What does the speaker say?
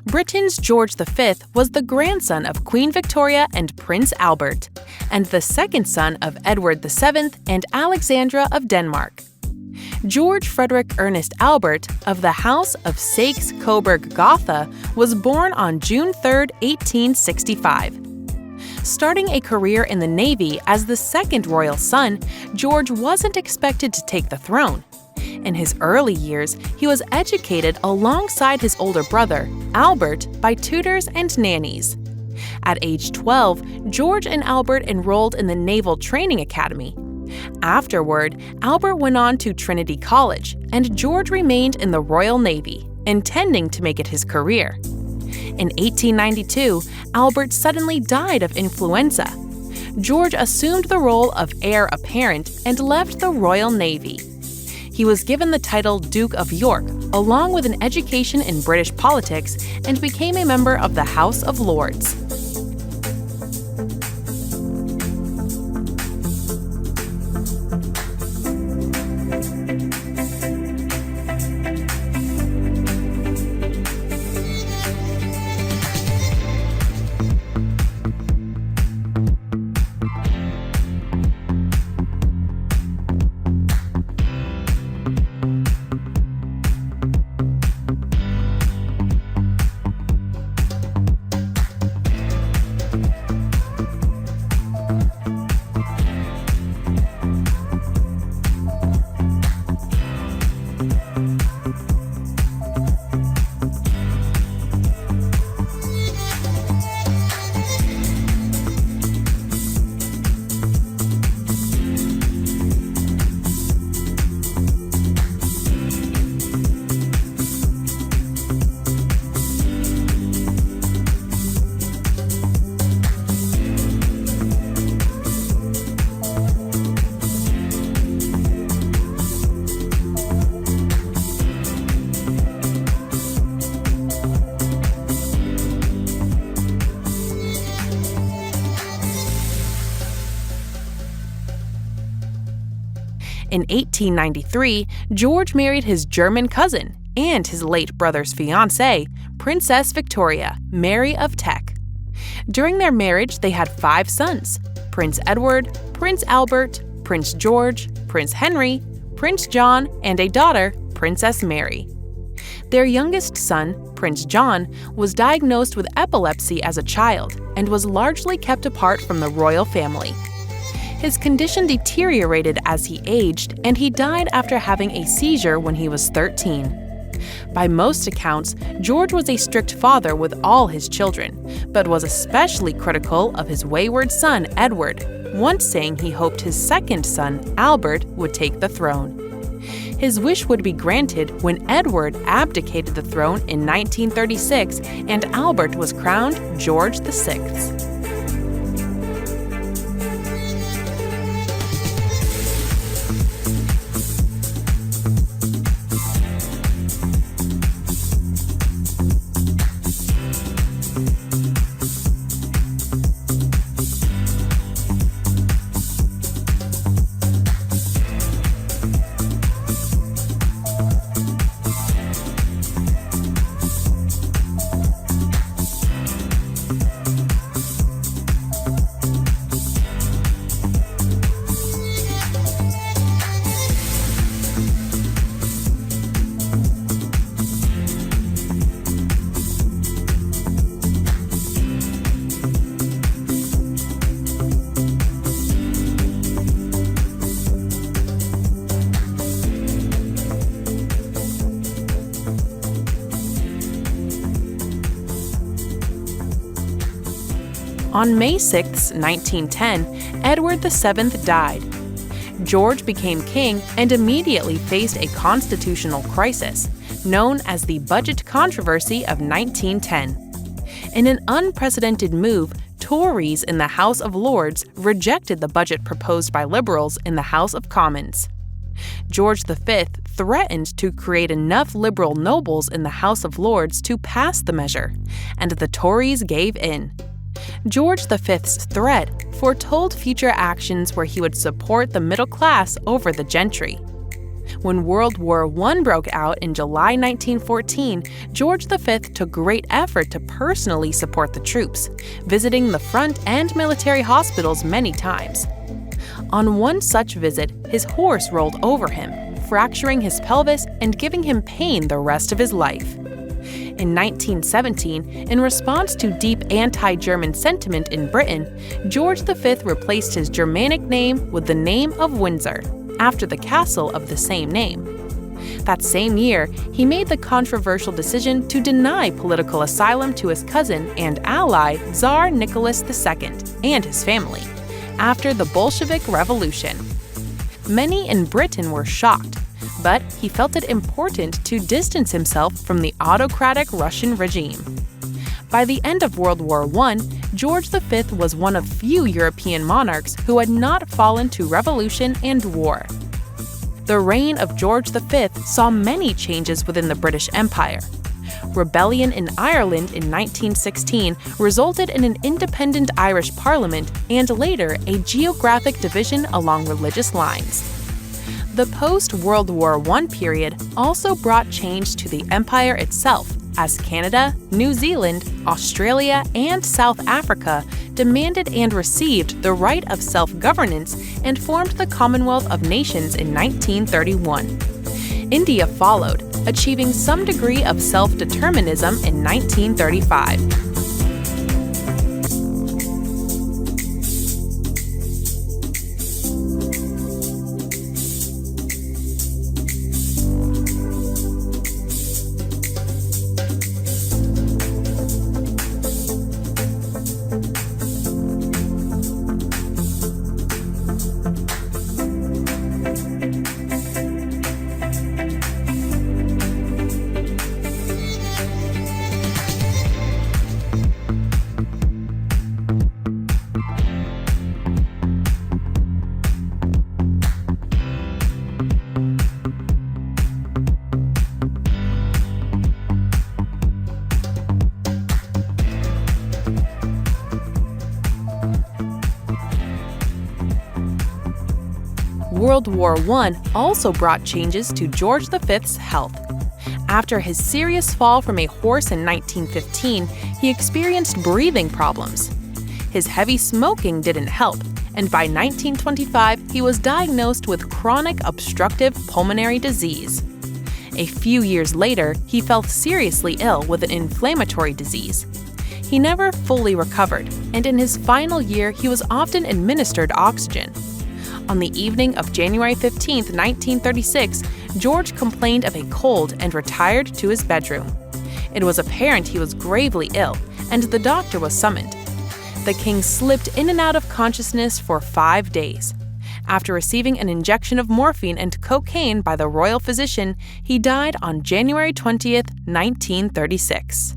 Britain's George V was the grandson of Queen Victoria and Prince Albert, and the second son of Edward VII and Alexandra of Denmark. George Frederick Ernest Albert of the House of Saxe-Coburg-Gotha was born on June 3, 1865. Starting a career in the Navy as the second royal son, George wasn't expected to take the throne. In his early years, he was educated alongside his older brother, Albert, by tutors and nannies. At age 12, George and Albert enrolled in the Naval Training Academy. Afterward, Albert went on to Trinity College, and George remained in the Royal Navy, intending to make it his career. In 1892, Albert suddenly died of influenza. George assumed the role of heir-apparent and left the Royal Navy. He was given the title Duke of York, along with an education in British politics, and became a member of the House of Lords. In 1893, George married his German cousin and his late brother's fiancée, Princess Victoria, Mary of Teck. During their marriage, they had 5 sons: Prince Edward, Prince Albert, Prince George, Prince Henry, Prince John, and a daughter, Princess Mary. Their youngest son, Prince John, was diagnosed with epilepsy as a child and was largely kept apart from the royal family. His condition deteriorated as he aged, and he died after having a seizure when he was 13. By most accounts, George was a strict father with all his children, but was especially critical of his wayward son, Edward, once saying he hoped his second son, Albert, would take the throne. His wish would be granted when Edward abdicated the throne in 1936 and Albert was crowned George VI. On May 6, 1910, Edward VII died. George became king and immediately faced a constitutional crisis, known as the Budget Controversy of 1910. In an unprecedented move, Tories in the House of Lords rejected the budget proposed by Liberals in the House of Commons. George V threatened to create enough Liberal nobles in the House of Lords to pass the measure, and the Tories gave in. George V's threat foretold future actions where he would support the middle class over the gentry. When World War I broke out in July 1914, George V took great effort to personally support the troops, visiting the front and military hospitals many times. On one such visit, his horse rolled over him, fracturing his pelvis and giving him pain the rest of his life. In 1917, in response to deep anti-German sentiment in Britain, George V replaced his Germanic name with the name of Windsor, after the castle of the same name. That same year, he made the controversial decision to deny political asylum to his cousin and ally Tsar Nicholas II and his family, after the Bolshevik Revolution. Many in Britain were shocked, but he felt it important to distance himself from the autocratic Russian regime. By the end of World War I, George V was one of few European monarchs who had not fallen to revolution and war. The reign of George V saw many changes within the British Empire. Rebellion in Ireland in 1916 resulted in an independent Irish parliament and later a geographic division along religious lines. The post-World War I period also brought change to the empire itself, as Canada, New Zealand, Australia, and South Africa demanded and received the right of self-governance and formed the Commonwealth of Nations in 1931. India followed, achieving some degree of self-determinism in 1935. World War I also brought changes to George V's health. After his serious fall from a horse in 1915, he experienced breathing problems. His heavy smoking didn't help, and by 1925 he was diagnosed with chronic obstructive pulmonary disease. A few years later, he fell seriously ill with an inflammatory disease. He never fully recovered, and in his final year he was often administered oxygen. On the evening of January 15, 1936, George complained of a cold and retired to his bedroom. It was apparent he was gravely ill, and the doctor was summoned. The king slipped in and out of consciousness for 5 days. After receiving an injection of morphine and cocaine by the royal physician, he died on January 20, 1936.